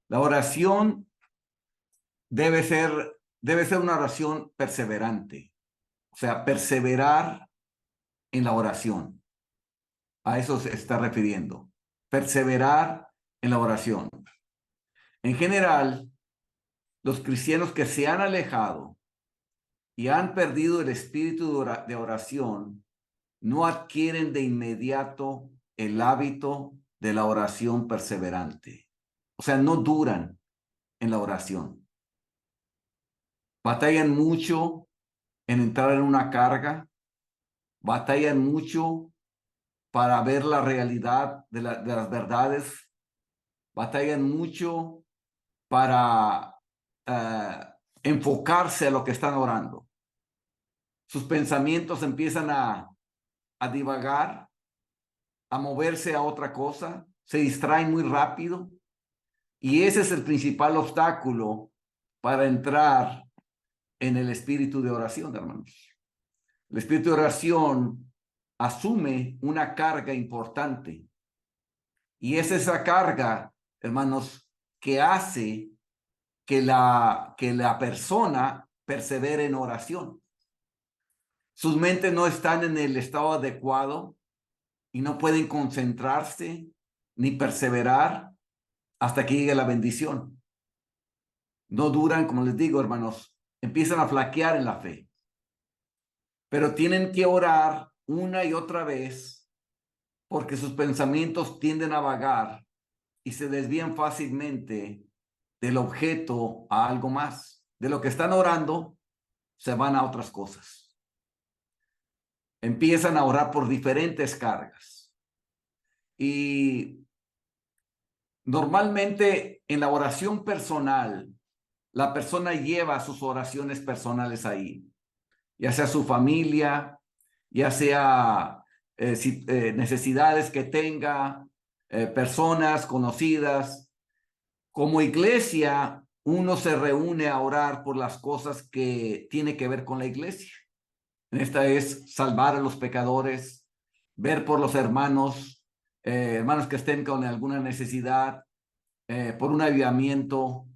La oración debe ser una oración perseverante. O sea, perseverar en la oración. A eso se está refiriendo. Perseverar en la oración. En general, los cristianos que se han alejado y han perdido el espíritu de oración no adquieren de inmediato el hábito de la oración perseverante. O sea, no duran en la oración. Batallan mucho en entrar en una carga, batallan mucho para ver la realidad de las verdades, batallan mucho para enfocarse a lo que están orando. Sus pensamientos empiezan a divagar, a moverse a otra cosa, se distraen muy rápido, y ese es el principal obstáculo para entrar en el espíritu de oración, hermanos. El espíritu de oración asume una carga importante, y es esa carga, hermanos, que hace que la persona persevere en oración. Sus mentes no están en el estado adecuado y no pueden concentrarse ni perseverar hasta que llegue la bendición. No duran, como les digo, hermanos, empiezan a flaquear en la fe. Pero tienen que orar una y otra vez porque sus pensamientos tienden a vagar y se desvían fácilmente del objeto a algo más. De lo que están orando, se van a otras cosas. Empiezan a orar por diferentes cargas. Y normalmente en la oración personal, la persona lleva sus oraciones personales ahí, ya sea su familia, ya sea necesidades que tenga, personas conocidas. Como iglesia, uno se reúne a orar por las cosas que tiene que ver con la iglesia. Esta es salvar a los pecadores, ver por los hermanos, hermanos que estén con alguna necesidad, por un avivamiento,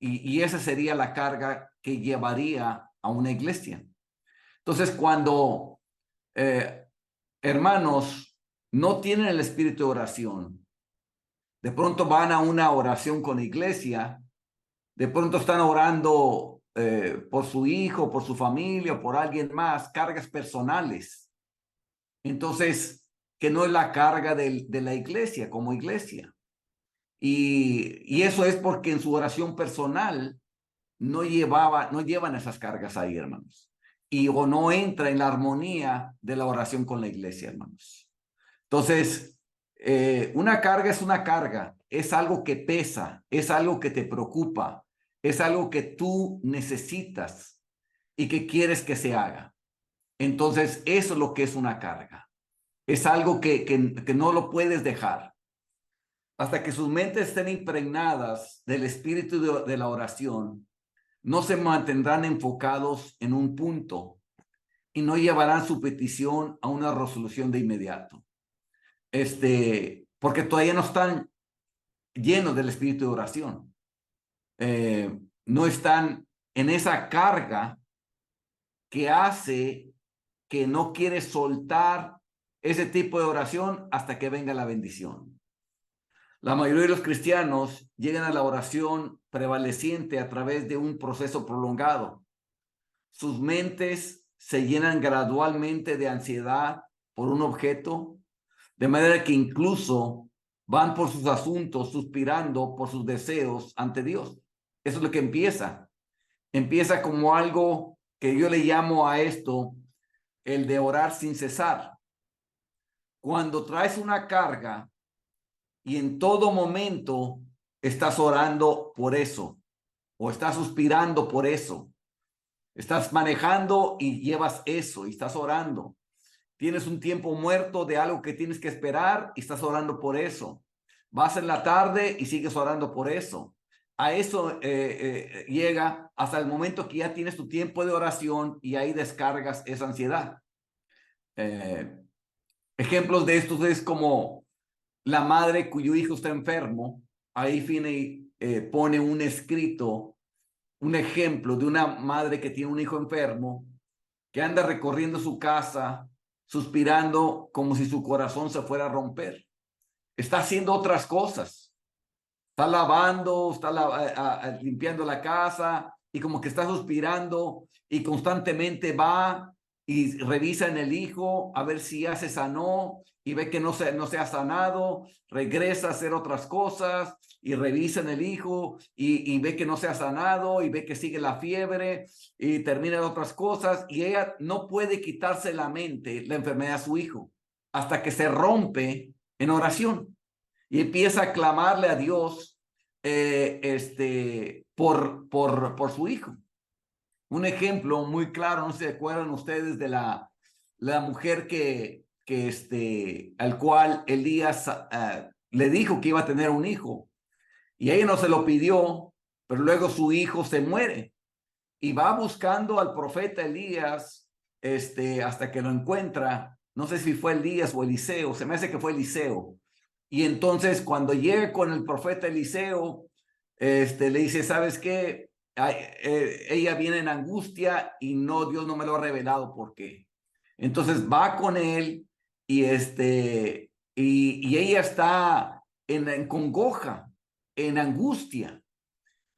y esa sería la carga que llevaría a una iglesia. Entonces, cuando hermanos no tienen el espíritu de oración, de pronto van a una oración con iglesia, de pronto están orando por su hijo, por su familia, por alguien más, cargas personales. Entonces, que no es la carga de la iglesia como iglesia. Y eso es porque en su oración personal no llevan esas cargas ahí, hermanos. O no entra en la armonía de la oración con la iglesia, hermanos. Entonces, una carga es una carga, es algo que pesa, es algo que te preocupa, es algo que tú necesitas y que quieres que se haga. Entonces, eso es lo que es una carga. Es algo que no lo puedes dejar. Hasta que sus mentes estén impregnadas del espíritu de la oración, no se mantendrán enfocados en un punto y no llevarán su petición a una resolución de inmediato. Porque todavía no están llenos del espíritu de oración. No están en esa carga que hace que no quiere soltar ese tipo de oración hasta que venga la bendición. La mayoría de los cristianos llegan a la oración prevaleciente a través de un proceso prolongado. Sus mentes se llenan gradualmente de ansiedad por un objeto, de manera que incluso van por sus asuntos suspirando por sus deseos ante Dios. Eso es lo que empieza. Empieza como algo que yo le llamo a esto el de orar sin cesar. Cuando traes una carga y en todo momento estás orando por eso o estás suspirando por eso, estás manejando y llevas eso y estás orando. Tienes un tiempo muerto de algo que tienes que esperar y estás orando por eso. Vas en la tarde y sigues orando por eso. A eso llega hasta el momento que ya tienes tu tiempo de oración y ahí descargas esa ansiedad. Ejemplos de estos es como la madre cuyo hijo está enfermo, ahí pone un escrito, un ejemplo de una madre que tiene un hijo enfermo, que anda recorriendo su casa, suspirando como si su corazón se fuera a romper. Está haciendo otras cosas. Está lavando, está limpiando la casa y como que está suspirando y constantemente va y revisa en el hijo a ver si ya se sanó y ve que no se ha sanado, regresa a hacer otras cosas y revisa en el hijo y ve que no se ha sanado y ve que sigue la fiebre y termina en otras cosas y ella no puede quitarse la mente la enfermedad de su hijo hasta que se rompe en oración y empieza a clamarle a Dios por su hijo. Un ejemplo muy claro, no se acuerdan ustedes de la mujer al cual Elías le dijo que iba a tener un hijo y ella no se lo pidió, pero luego su hijo se muere y va buscando al profeta Elías hasta que lo encuentra. No sé si fue Elías o Eliseo, se me hace que fue Eliseo. Y entonces cuando llega con el profeta Eliseo, le dice, ¿sabes qué? Ella viene en angustia y Dios no me lo ha revelado por qué. Entonces va con él y ella está en congoja, en angustia.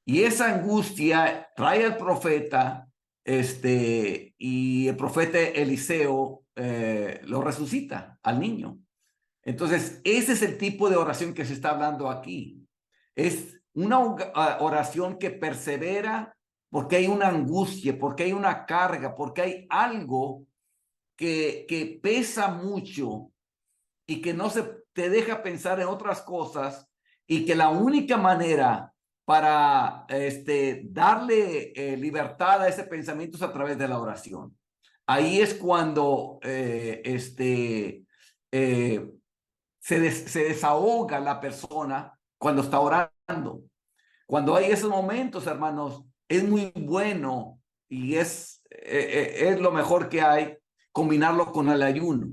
Y esa angustia trae al profeta, y el profeta Eliseo lo resucita al niño. Entonces, ese es el tipo de oración que se está hablando aquí. Es una oración que persevera porque hay una angustia, porque hay una carga, porque hay algo que pesa mucho y que no se te deja pensar en otras cosas y que la única manera para darle libertad a ese pensamiento es a través de la oración. Ahí es cuando se desahoga la persona cuando está orando. Cuando hay esos momentos, hermanos, es muy bueno y es lo mejor que hay combinarlo con el ayuno.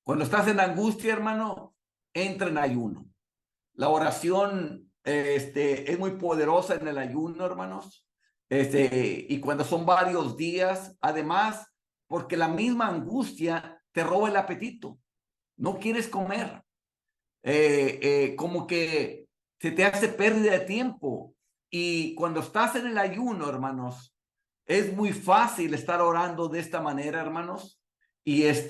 Cuando estás en angustia, hermano, entra en ayuno. La oración es muy poderosa en el ayuno, hermanos. Y cuando son varios días, además, porque la misma angustia te roba el apetito. No quieres comer. Como que se te hace pérdida de tiempo. Y cuando estás en el ayuno, hermanos, es muy fácil estar orando de esta manera, hermanos. Y es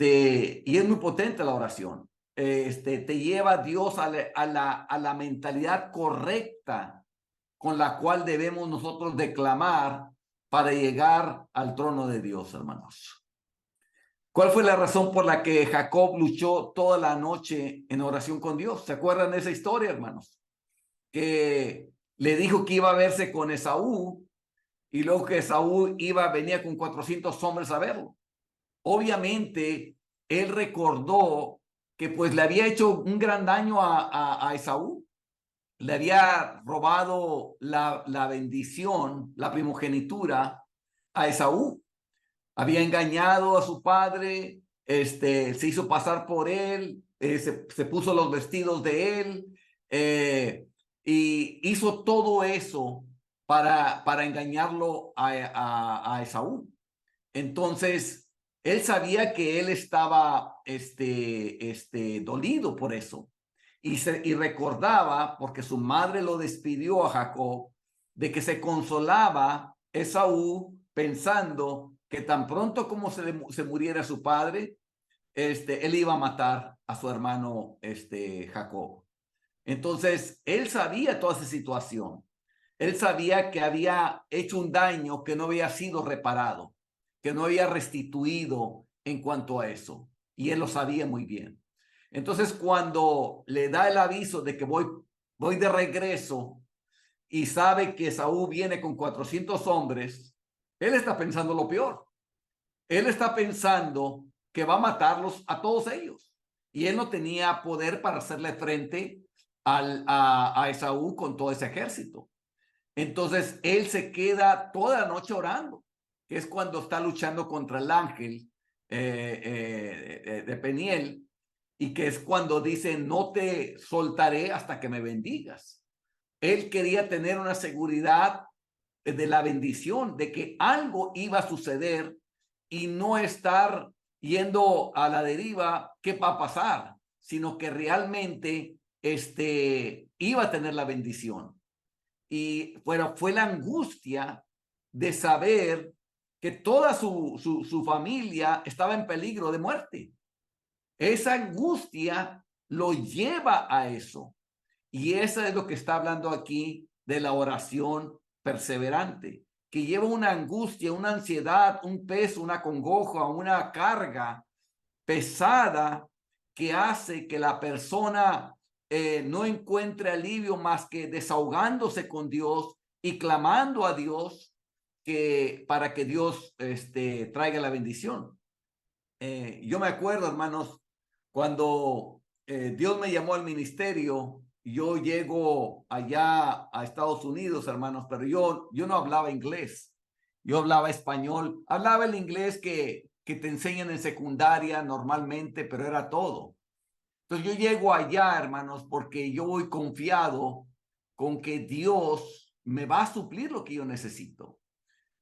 muy potente la oración. Te lleva a Dios a la mentalidad correcta con la cual debemos nosotros declamar para llegar al trono de Dios, hermanos. ¿Cuál fue la razón por la que Jacob luchó toda la noche en oración con Dios? ¿Se acuerdan de esa historia, hermanos? Que le dijo que iba a verse con Esaú y luego que Esaú venía con 400 hombres a verlo. Obviamente, él recordó que pues le había hecho un gran daño a Esaú. Le había robado la bendición, la primogenitura a Esaú. Había engañado a su padre, se hizo pasar por él, se puso los vestidos de él, y hizo todo eso para engañarlo a Esaú. Entonces, él sabía que él estaba dolido por eso. Y recordaba, porque su madre lo despidió a Jacob, de que se consolaba Esaú pensando que tan pronto como se muriera su padre, él iba a matar a su hermano Jacob. Entonces, él sabía toda esa situación. Él sabía que había hecho un daño que no había sido reparado, que no había restituido en cuanto a eso. Y él lo sabía muy bien. Entonces, cuando le da el aviso de que voy de regreso y sabe que Saúl viene con 400 hombres, él está pensando lo peor. Él está pensando que va a matarlos a todos ellos. Y él no tenía poder para hacerle frente a Esaú con todo ese ejército. Entonces él se queda toda la noche orando, que es cuando está luchando contra el ángel de Peniel. y que es cuando dice, no te soltaré hasta que me bendigas. Él quería tener una seguridad de la bendición, de que algo iba a suceder y no estar yendo a la deriva, ¿qué va a pasar? Sino que realmente iba a tener la bendición. Y bueno, fue la angustia de saber que toda su familia estaba en peligro de muerte. Esa angustia lo lleva a eso. Y eso es lo que está hablando aquí de la oración perseverante, que lleva una angustia, una ansiedad, un peso, una congoja, una carga pesada que hace que la persona no encuentre alivio más que desahogándose con Dios y clamando a Dios para que Dios traiga la bendición. Yo me acuerdo, hermanos, cuando Dios me llamó al ministerio, yo llego allá a Estados Unidos, hermanos, pero yo no hablaba inglés, yo hablaba español, hablaba el inglés que te enseñan en secundaria normalmente, pero era todo. Entonces yo llego allá, hermanos, porque yo voy confiado con que Dios me va a suplir lo que yo necesito.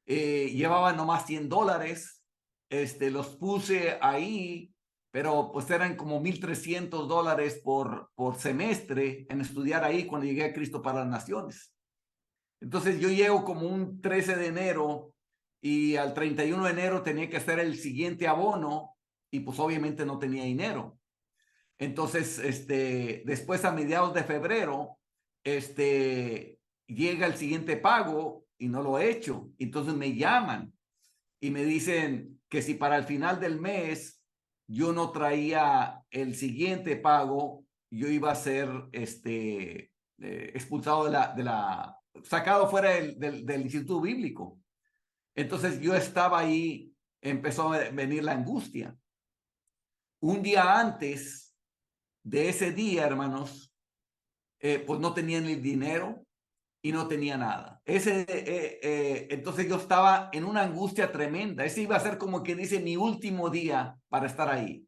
Llevaba nomás $100, los puse ahí, pero pues eran como $1,300 por semestre en estudiar ahí cuando llegué a Cristo para las Naciones. Entonces yo llego como un 13 de enero y al 31 de enero tenía que hacer el siguiente abono y pues obviamente no tenía dinero. Entonces, después a mediados de febrero, llega el siguiente pago y no lo he hecho. Entonces me llaman y me dicen que si para el final del mes yo no traía el siguiente pago, yo iba a ser expulsado sacado fuera del instituto bíblico. Entonces yo estaba ahí, empezó a venir la angustia. Un día antes de ese día, hermanos, pues no tenía ni dinero y no tenía nada. Entonces yo estaba en una angustia tremenda. Ese iba a ser como que dice mi último día para estar ahí.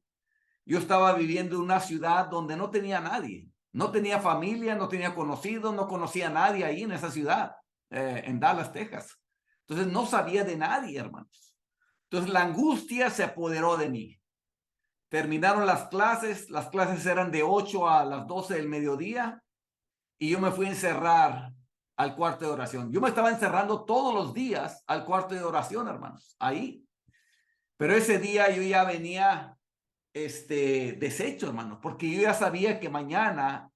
Yo estaba viviendo en una ciudad donde no tenía nadie, no tenía familia, no tenía conocidos, no conocía a nadie ahí en esa ciudad, en Dallas, Texas. Entonces no sabía de nadie, hermanos. Entonces la angustia se apoderó de mí. Terminaron las clases eran de 8 a las 12 del mediodía y yo me fui a encerrar al cuarto de oración. Yo me estaba encerrando todos los días al cuarto de oración, hermanos, ahí. Pero ese día yo ya venía deshecho, hermanos, porque yo ya sabía que mañana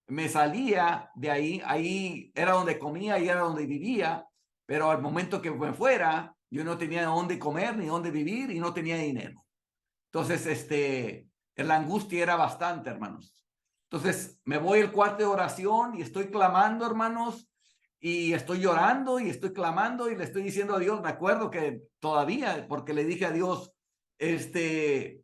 me salía de ahí era donde comía y era donde vivía, pero al momento que me fuera, yo no tenía dónde comer ni dónde vivir y no tenía dinero. Entonces, la angustia era bastante, hermanos. Entonces, me voy al cuarto de oración y estoy clamando, hermanos, y estoy llorando y estoy clamando y le estoy diciendo a Dios, me acuerdo que todavía, porque le dije a Dios, eh,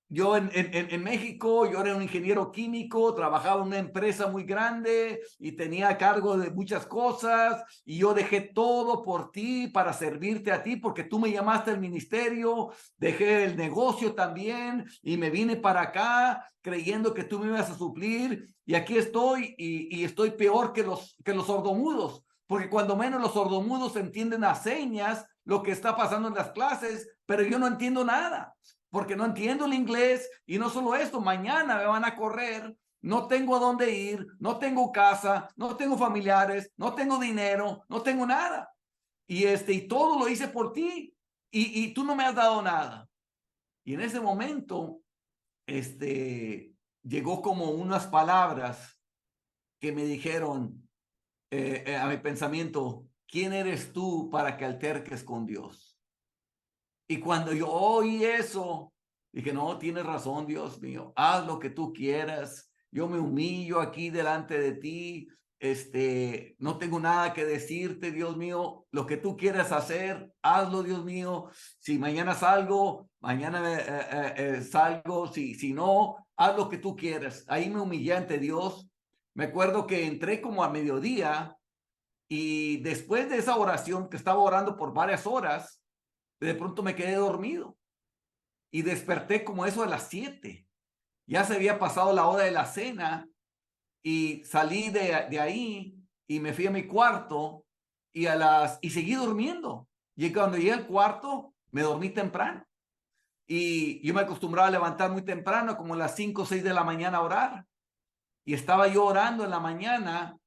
yo en México, yo era un ingeniero químico, trabajaba en una empresa muy grande y tenía a cargo de muchas cosas y yo dejé todo por ti para servirte a ti porque tú me llamaste al ministerio, dejé el negocio también y me vine para acá creyendo que tú me ibas a suplir y aquí estoy y estoy peor que los sordomudos, porque cuando menos los sordomudos entienden a señas lo que está pasando en las clases, pero yo no entiendo nada porque no entiendo el inglés y no solo esto, mañana me van a correr, no tengo a dónde ir, no tengo casa, no tengo familiares, no tengo dinero, no tengo nada. Y todo lo hice por ti y tú no me has dado nada. Y en ese momento, llegó como unas palabras que me dijeron a mi pensamiento, ¿quién eres tú para que alterques con Dios? Y cuando yo oí eso, dije, no, tienes razón, Dios mío, haz lo que tú quieras. Yo me humillo aquí delante de ti. No tengo nada que decirte, Dios mío. Lo que tú quieras hacer, hazlo, Dios mío. Si mañana salgo, mañana salgo. Si no, haz lo que tú quieras. Ahí me humillé ante Dios. Me acuerdo que entré como a mediodía y después de esa oración que estaba orando por varias horas, de pronto me quedé dormido y desperté como eso a las 7. Ya se había pasado la hora de la cena y salí de ahí y me fui a mi cuarto y seguí durmiendo. Y cuando llegué al cuarto, me dormí temprano. Y yo me acostumbraba a levantar muy temprano, como a las 5 o 6 de la mañana a orar. Y estaba yo orando en la mañana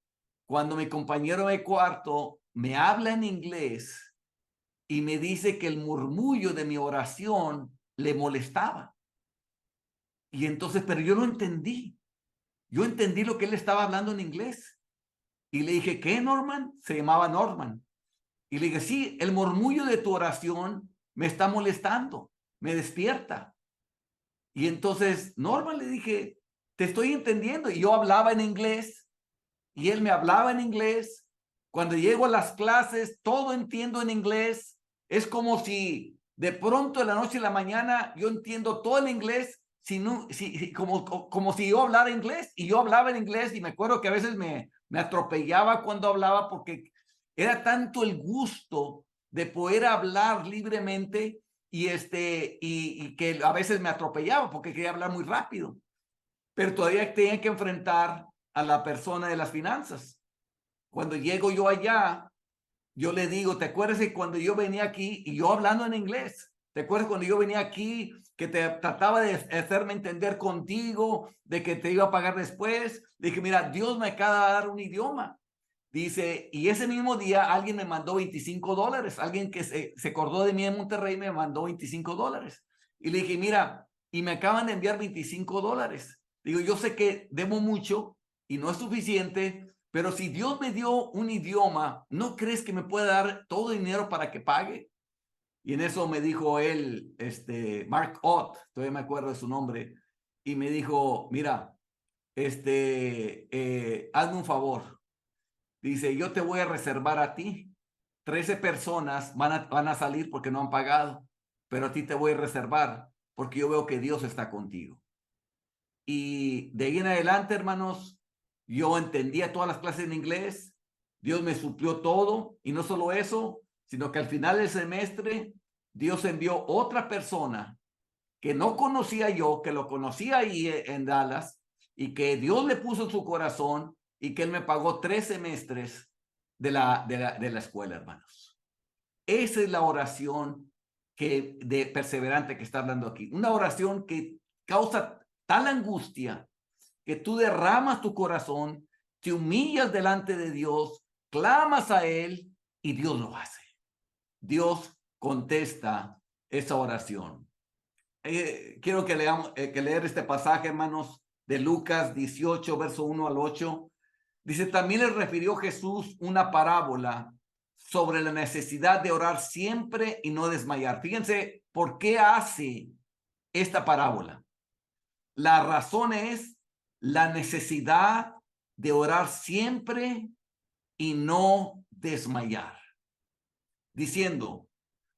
cuando mi compañero de cuarto me habla en inglés y me dice que el murmullo de mi oración le molestaba. Y entonces, pero yo no entendí. Yo entendí lo que él estaba hablando en inglés. Y le dije, ¿qué, Norman? Se llamaba Norman. Y le dije, sí, el murmullo de tu oración me está molestando, me despierta. Y entonces, Norman, le dije, te estoy entendiendo. Y yo hablaba en inglés y él me hablaba en inglés. Cuando llego a las clases, todo entiendo en inglés. Es como si de pronto en la noche y la mañana yo entiendo todo el inglés, como si yo hablara inglés. Y yo hablaba en inglés y me acuerdo que a veces me atropellaba cuando hablaba porque era tanto el gusto de poder hablar libremente y que a veces me atropellaba porque quería hablar muy rápido. Pero todavía tenía que enfrentar a la persona de las finanzas. Cuando llego yo allá, yo le digo, ¿te acuerdas de cuando yo venía aquí y yo hablando en inglés? ¿Te acuerdas cuando yo venía aquí que te trataba de hacerme entender contigo, de que te iba a pagar después? Dije, mira, Dios me acaba de dar un idioma. Dice, y ese mismo día alguien me mandó $25, alguien que se acordó de mí en Monterrey me mandó $25. Y le dije, mira, y me acaban de enviar $25. Digo, yo sé que debo mucho y no es suficiente, pero si Dios me dio un idioma, ¿no crees que me puede dar todo el dinero para que pague? Y en eso me dijo él, Mark Ott, todavía me acuerdo de su nombre, y me dijo, mira, hazme un favor. Dice, yo te voy a reservar a ti. 13 personas van a salir porque no han pagado, pero a ti te voy a reservar porque yo veo que Dios está contigo. Y de ahí en adelante, hermanos, yo entendía todas las clases en inglés. Dios me suplió todo. Y no solo eso, sino que al final del semestre, Dios envió otra persona que no conocía yo, que lo conocía ahí en Dallas, y que Dios le puso en su corazón y que él me pagó 3 semestres de la escuela, hermanos. Esa es la oración de perseverante que está hablando aquí. Una oración que causa tal angustia que tú derramas tu corazón, te humillas delante de Dios, clamas a Él y Dios lo hace. Dios contesta esa oración. Quiero que leer este pasaje, hermanos, de Lucas 18, verso 1 al 8. Dice, también les refirió Jesús una parábola sobre la necesidad de orar siempre y no desmayar. Fíjense por qué hace esta parábola. La razón es la necesidad de orar siempre y no desmayar. Diciendo,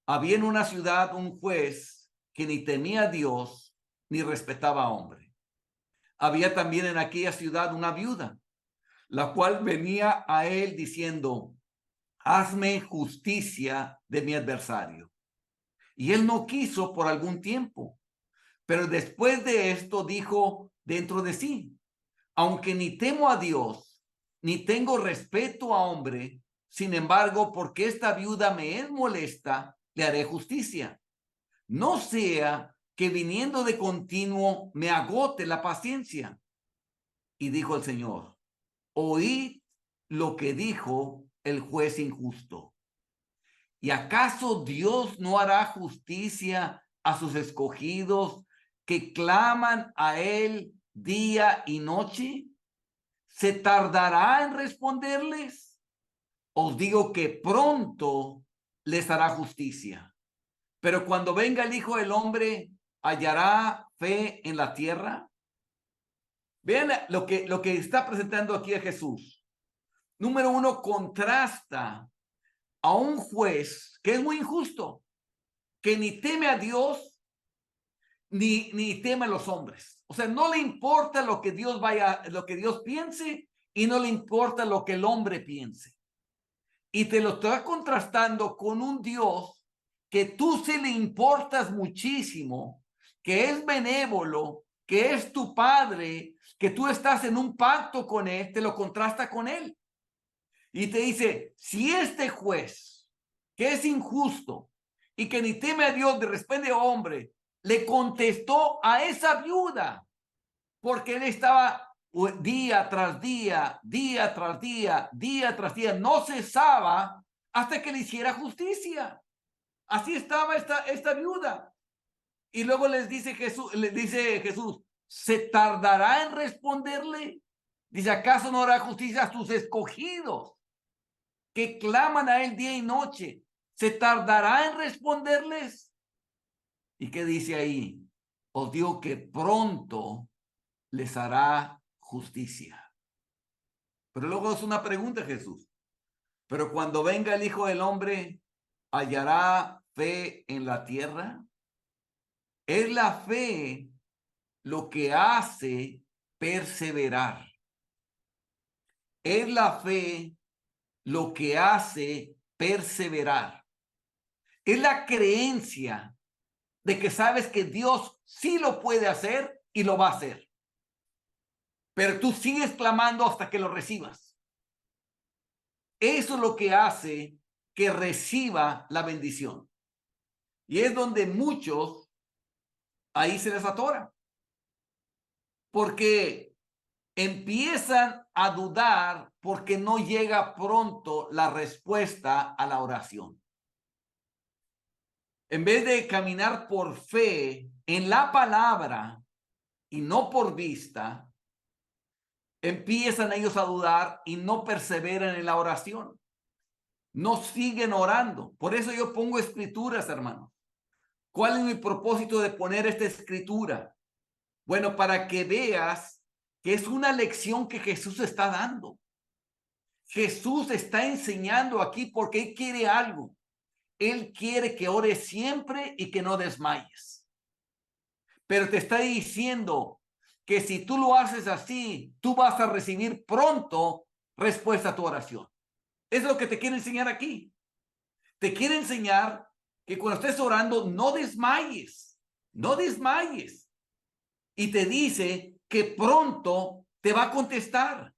había en una ciudad un juez que ni temía a Dios ni respetaba a hombre. Había también en aquella ciudad una viuda, la cual venía a él diciendo, hazme justicia de mi adversario. Y él no quiso por algún tiempo, pero después de esto dijo dentro de sí, aunque ni temo a Dios, ni tengo respeto a hombre, sin embargo, porque esta viuda me es molesta, le haré justicia. No sea que viniendo de continuo me agote la paciencia. Y dijo el Señor, oíd lo que dijo el juez injusto. ¿Y acaso Dios no hará justicia a sus escogidos que claman a él día y noche? ¿Se tardará en responderles? Os digo que pronto les hará justicia. Pero cuando venga el Hijo del Hombre, ¿hallará fe en la tierra? Vean lo que está presentando aquí a Jesús. Número uno, contrasta a un juez que es muy injusto, que ni teme a Dios, ni teme a los hombres. O sea, no le importa lo que lo que Dios piense y no le importa lo que el hombre piense. Y te lo está contrastando con un Dios que tú se le importas muchísimo, que es benévolo, que es tu padre, que tú estás en un pacto con él, te lo contrasta con él. Y te dice, si este juez, que es injusto y que ni teme a Dios de respeto de hombre, le contestó a esa viuda, porque él estaba día tras día, día tras día, día tras día, no cesaba hasta que le hiciera justicia. Así estaba esta viuda. Y luego les dice Jesús, ¿se tardará en responderle? Dice, ¿acaso no hará justicia a sus escogidos que claman a él día y noche? ¿Se tardará en responderles? ¿Y qué dice ahí? Os digo que pronto les hará justicia. Pero luego es una pregunta, Jesús. Pero cuando venga el Hijo del Hombre, ¿hallará fe en la tierra? Es la fe lo que hace perseverar. Es la fe lo que hace perseverar. Es la creencia de que sabes que Dios sí lo puede hacer y lo va a hacer. Pero tú sigues clamando hasta que lo recibas. Eso es lo que hace que reciba la bendición. Y es donde muchos ahí se les atora. Porque empiezan a dudar porque no llega pronto la respuesta a la oración. En vez de caminar por fe en la palabra y no por vista, empiezan ellos a dudar y no perseveran en la oración. No siguen orando. Por eso yo pongo escrituras, hermanos. ¿Cuál es mi propósito de poner esta escritura? Bueno, para que veas que es una lección que Jesús está dando. Jesús está enseñando aquí porque Él quiere algo. Él quiere que ores siempre y que no desmayes. Pero te está diciendo que si tú lo haces así, tú vas a recibir pronto respuesta a tu oración. Es lo que te quiere enseñar aquí. Te quiere enseñar que cuando estés orando, no desmayes. No desmayes. Y te dice que pronto te va a contestar.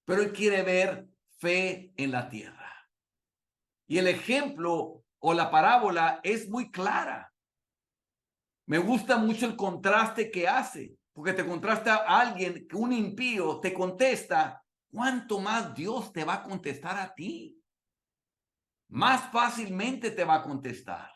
Pero Él quiere ver fe en la tierra. Y el ejemplo o la parábola es muy clara. Me gusta mucho el contraste que hace, porque te contrasta a alguien que un impío te contesta, ¿cuánto más Dios te va a contestar a ti? Más fácilmente te va a contestar.